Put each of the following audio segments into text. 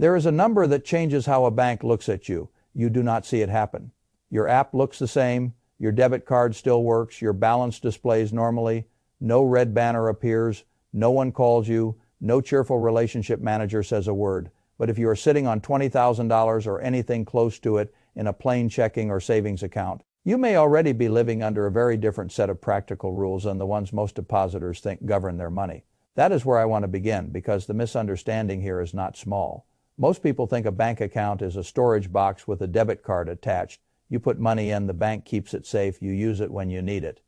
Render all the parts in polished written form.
There is a number that changes how a bank looks at you. You do not see it happen. Your app looks the same, your debit card still works, your balance displays normally, no red banner appears, no one calls you, no cheerful relationship manager says a word. But if you are sitting on $20,000 or anything close to it in a plain checking or savings account, you may already be living under a very different set of practical rules than the ones most depositors think govern their money. That is where I want to begin, because the misunderstanding here is not small. Most people think a bank account is a storage box with a debit card attached. You put money in, the bank keeps it safe, you use it when you need it.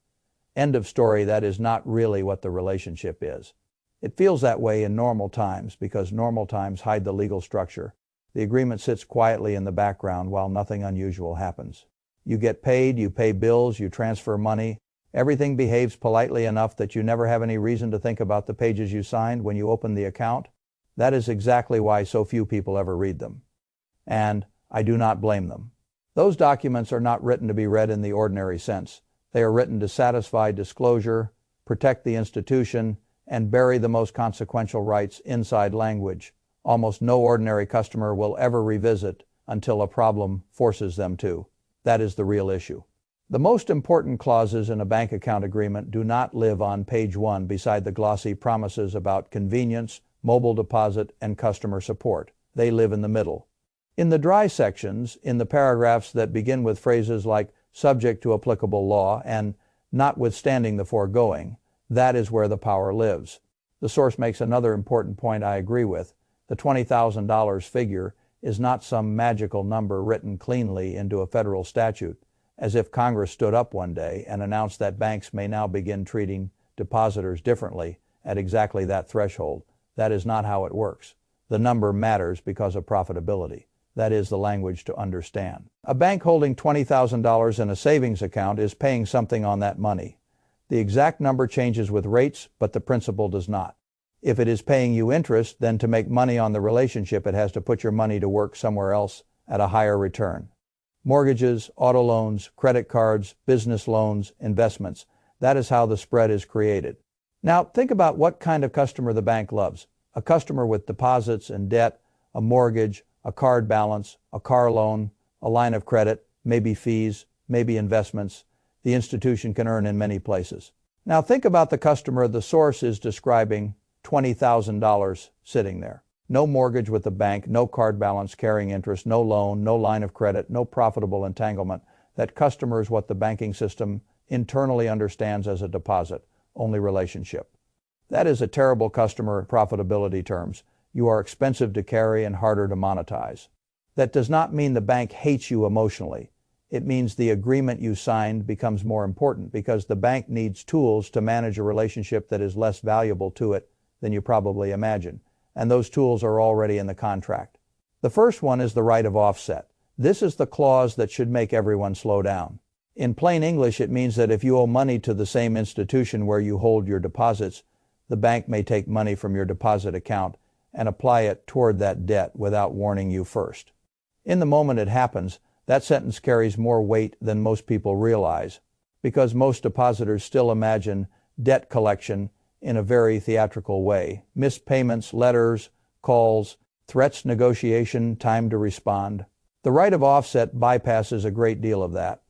End of story. That is not really what the relationship is. It feels that way in normal times because normal times hide the legal structure. The agreement sits quietly in the background while nothing unusual happens. You get paid, you pay bills, you transfer money. Everything behaves politely enough that you never have any reason to think about the pages you signed when you open the account. That is exactly why so few people ever read them. And I do not blame them. Those documents are not written to be read in the ordinary sense. They are written to satisfy disclosure, protect the institution, and bury the most consequential rights inside language. Almost no ordinary customer will ever revisit until a problem forces them to. That is the real issue. The most important clauses in a bank account agreement do not live on page 1 beside the glossy promises about convenience, mobile deposit, and customer support. They live in the middle. In the dry sections, in the paragraphs that begin with phrases like subject to applicable law and notwithstanding the foregoing, that is where the power lives. The source makes another important point I agree with. The $20,000 figure is not some magical number written cleanly into a federal statute, as if Congress stood up one day and announced that banks may now begin treating depositors differently at exactly that threshold. That is not how it works. The number matters because of profitability. That is the language to understand. A bank holding $20,000 in a savings account is paying something on that money. The exact number changes with rates, but the principle does not. If it is paying you interest, then to make money on the relationship, it has to put your money to work somewhere else at a higher return. Mortgages, auto loans, credit cards, business loans, investments. That is how the spread is created. Now, think about what kind of customer the bank loves. A customer with deposits and debt, a mortgage, a card balance, a car loan, a line of credit, maybe fees, maybe investments. The institution can earn in many places. Now think about the customer the source is describing, $20,000 sitting there. No mortgage with the bank, no card balance carrying interest, no loan, no line of credit, no profitable entanglement. That customer is what the banking system internally understands as a deposit, only relationship. That is a terrible customer in profitability terms. You are expensive to carry and harder to monetize. That does not mean the bank hates you emotionally. It means the agreement you signed becomes more important because the bank needs tools to manage a relationship that is less valuable to it than you probably imagine. And those tools are already in the contract. The first one is the right of offset. This is the clause that should make everyone slow down. In plain English, it means that if you owe money to the same institution where you hold your deposits, the bank may take money from your deposit account and apply it toward that debt without warning you first. In the moment it happens, that sentence carries more weight than most people realize, because most depositors still imagine debt collection in a very theatrical way. Missed payments, letters, calls, threats, negotiation, time to respond. The right of offset bypasses a great deal of that.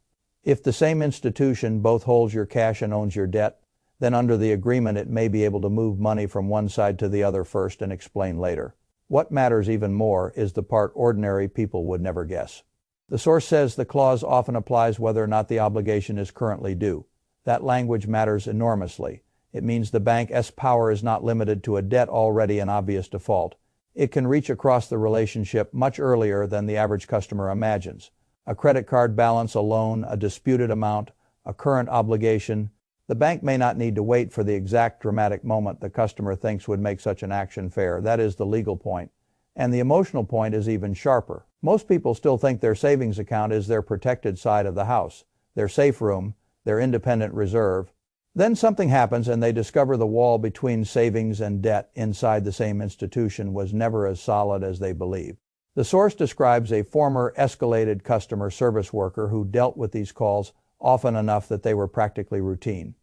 If the same institution both holds your cash and owns your debt, then under the agreement it may be able to move money from one side to the other first and explain later. What matters even more is the part ordinary people would never guess. The source says the clause often applies whether or not the obligation is currently due. That language matters enormously. It means the bank's power is not limited to a debt already in obvious default. It can reach across the relationship much earlier than the average customer imagines. A credit card balance, a loan, a disputed amount, a current obligation. The bank may not need to wait for the exact dramatic moment the customer thinks would make such an action fair. That is the legal point. And the emotional point is even sharper. Most people still think their savings account is their protected side of the house, their safe room, their independent reserve. Then something happens and they discover the wall between savings and debt inside the same institution was never as solid as they believed. The source describes a former escalated customer service worker who dealt with these calls often enough that they were practically routine.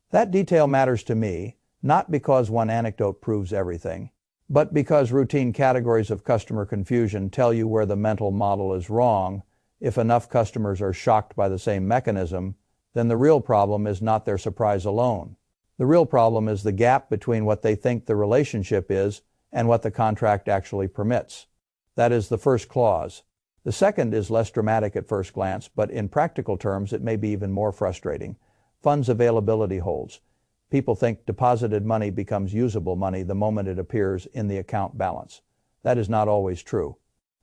That detail matters to me, not because one anecdote proves everything. But because routine categories of customer confusion tell you where the mental model is wrong, if enough customers are shocked by the same mechanism, then the real problem is not their surprise alone. The real problem is the gap between what they think the relationship is and what the contract actually permits. That is the first clause. The second is less dramatic at first glance, but in practical terms it may be even more frustrating. Funds availability holds. People think deposited money becomes usable money the moment it appears in the account balance. That is not always true.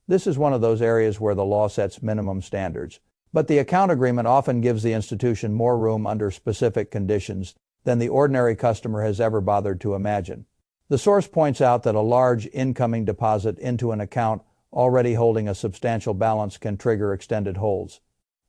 This is one of those areas where the law sets minimum standards, but the account agreement often gives the institution more room under specific conditions than the ordinary customer has ever bothered to imagine. The source points out that a large incoming deposit into an account already holding a substantial balance can trigger extended holds.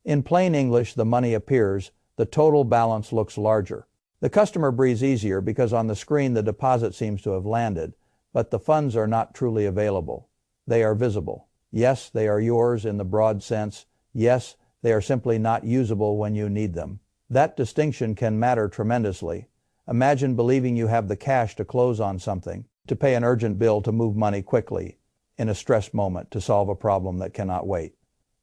In plain English, the money appears, the total balance looks larger. The customer breathes easier because on the screen the deposit seems to have landed, but the funds are not truly available. They are visible. Yes, they are yours in the broad sense. Yes, they are simply not usable when you need them. That distinction can matter tremendously. Imagine believing you have the cash to close on something, to pay an urgent bill, to move money quickly, in a stressed moment, to solve a problem that cannot wait.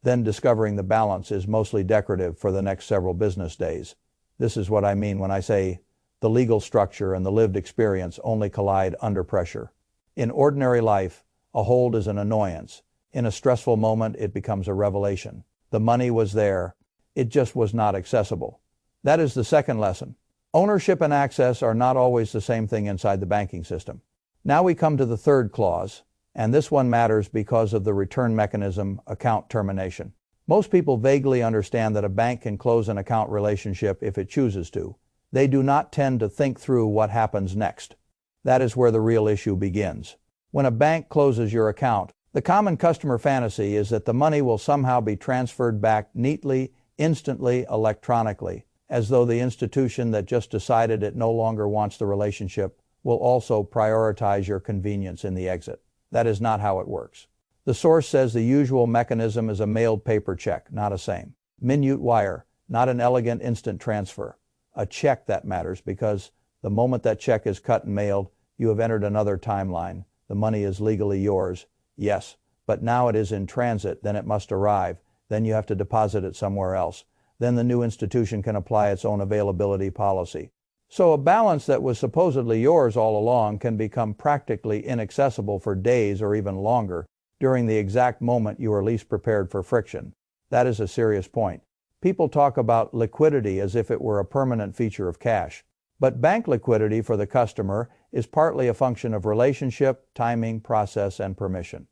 Then discovering the balance is mostly decorative for the next several business days. This is what I mean when I say the legal structure and the lived experience only collide under pressure. In ordinary life, a hold is an annoyance. In a stressful moment, it becomes a revelation. The money was there. It just was not accessible. That is the second lesson. Ownership and access are not always the same thing inside the banking system. Now we come to the third clause, and this one matters because of the return mechanism, account termination. Most people vaguely understand that a bank can close an account relationship if it chooses to. They do not tend to think through what happens next. That is where the real issue begins. When a bank closes your account, the common customer fantasy is that the money will somehow be transferred back neatly, instantly, electronically, as though the institution that just decided it no longer wants the relationship will also prioritize your convenience in the exit. That is not how it works. The source says the usual mechanism is a mailed paper check, not a same. Minute wire, not an elegant instant transfer. A check that matters because the moment that check is cut and mailed, you have entered another timeline. The money is legally yours. Yes, but now it is in transit, then it must arrive. Then you have to deposit it somewhere else. Then the new institution can apply its own availability policy. So a balance that was supposedly yours all along can become practically inaccessible for days or even longer during the exact moment you are least prepared for friction. That is a serious point. People talk about liquidity as if it were a permanent feature of cash. But bank liquidity for the customer is partly a function of relationship, timing, process, and permission.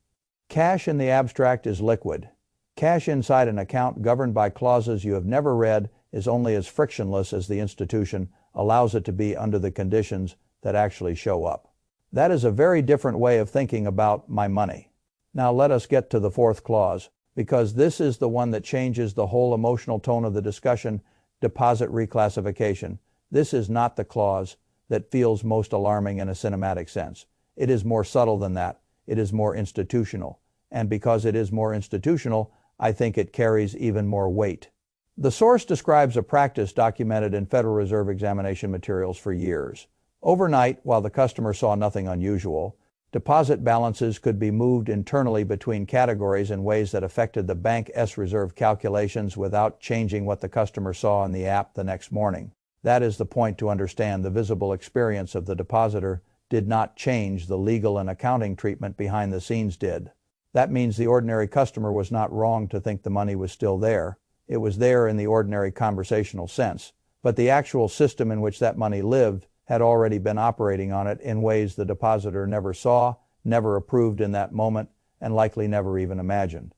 Cash in the abstract is liquid. Cash inside an account governed by clauses you have never read is only as frictionless as the institution allows it to be under the conditions that actually show up. That is a very different way of thinking about my money. Now let us get to the fourth clause, because this is the one that changes the whole emotional tone of the discussion, deposit reclassification. This is not the clause that feels most alarming in a cinematic sense. It is more subtle than that. It is more institutional. And because it is more institutional, I think it carries even more weight. The source describes a practice documented in Federal Reserve examination materials for years. Overnight, while the customer saw nothing unusual, deposit balances could be moved internally between categories in ways that affected the bank's reserve calculations without changing what the customer saw in the app the next morning. That is the point to understand. The visible experience of the depositor did not change. The legal and accounting treatment behind the scenes did. That means the ordinary customer was not wrong to think the money was still there. It was there in the ordinary conversational sense. But the actual system in which that money lived had already been operating on it in ways the depositor never saw, never approved in that moment, and likely never even imagined.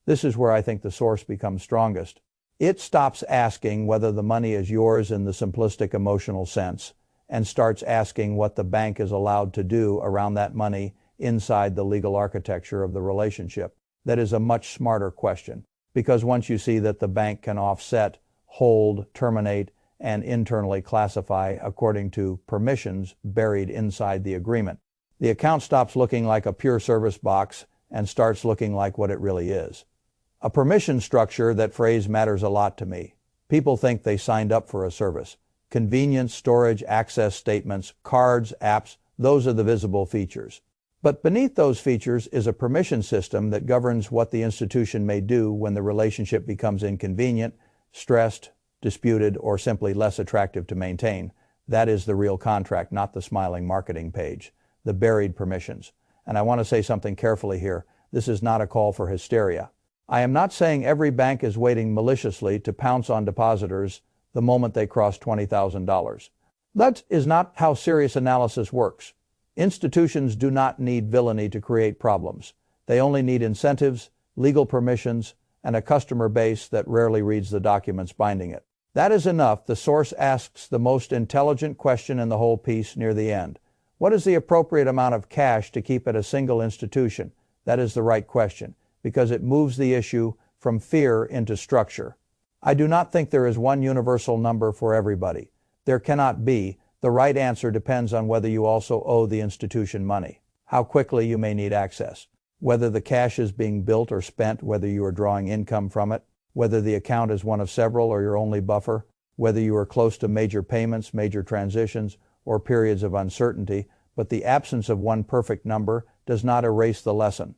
This is where I think the source becomes strongest. It stops asking whether the money is yours in the simplistic emotional sense and starts asking what the bank is allowed to do around that money inside the legal architecture of the relationship. That is a much smarter question, because once you see that the bank can offset, hold, terminate, and internally classify according to permissions buried inside the agreement, the account stops looking like a pure service box and starts looking like what it really is. A permission structure, that phrase matters a lot to me. People think they signed up for a service. Convenience, storage, access statements, cards, apps, those are the visible features. But beneath those features is a permission system that governs what the institution may do when the relationship becomes inconvenient, stressed, disputed, or simply less attractive to maintain. That is the real contract, not the smiling marketing page, the buried permissions. And I want to say something carefully here. This is not a call for hysteria. I am not saying every bank is waiting maliciously to pounce on depositors the moment they cross $20,000. That is not how serious analysis works. Institutions do not need villainy to create problems. They only need incentives, legal permissions, and a customer base that rarely reads the documents binding it. That is enough. The source asks the most intelligent question in the whole piece near the end. What is the appropriate amount of cash to keep at a single institution? That is the right question, because it moves the issue from fear into structure. I do not think there is one universal number for everybody. There cannot be. The right answer depends on whether you also owe the institution money, how quickly you may need access, whether the cash is being built or spent, whether you are drawing income from it, whether the account is one of several or your only buffer, whether you are close to major payments, major transitions, or periods of uncertainty. But the absence of one perfect number does not erase the lesson.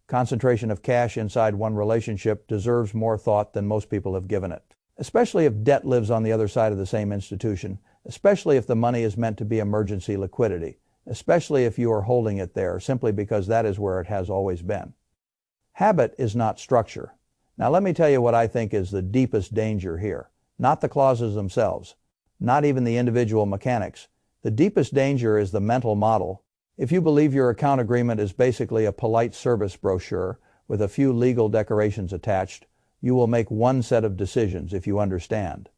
Concentration of cash inside one relationship deserves more thought than most people have given it, especially if debt lives on the other side of the same institution, especially if the money is meant to be emergency liquidity, especially if you are holding it there simply because that is where it has always been. Habit is not structure. Now let me tell you what I think is the deepest danger here. Not the clauses themselves, not even the individual mechanics. The deepest danger is the mental model. If you believe your account agreement is basically a polite service brochure with a few legal decorations attached, you will make one set of decisions if you understand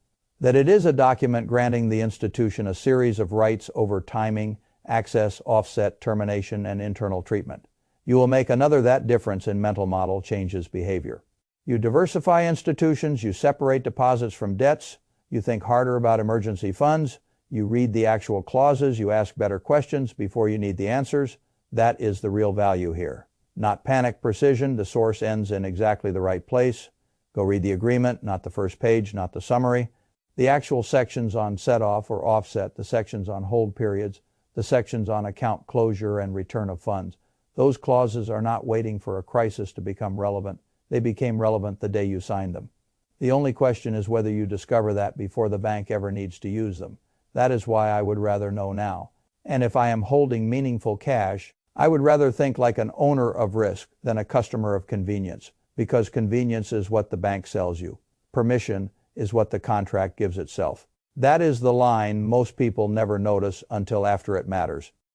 that it is a document granting the institution a series of rights over timing, access, offset, termination, and internal treatment. You will make another. That difference in mental model changes behavior. You diversify institutions, you separate deposits from debts, you think harder about emergency funds, you read the actual clauses, you ask better questions before you need the answers. That is the real value here. Not panic precision. The source ends in exactly the right place. Go read the agreement, not the first page, not the summary. The actual sections on set-off or offset, the sections on hold periods, the sections on account closure and return of funds. Those clauses are not waiting for a crisis to become relevant. They became relevant the day you signed them. The only question is whether you discover that before the bank ever needs to use them. That is why I would rather know now. And if I am holding meaningful cash, I would rather think like an owner of risk than a customer of convenience, because convenience is what the bank sells you. Permission is what the contract gives itself. That is the line most people never notice until after it matters.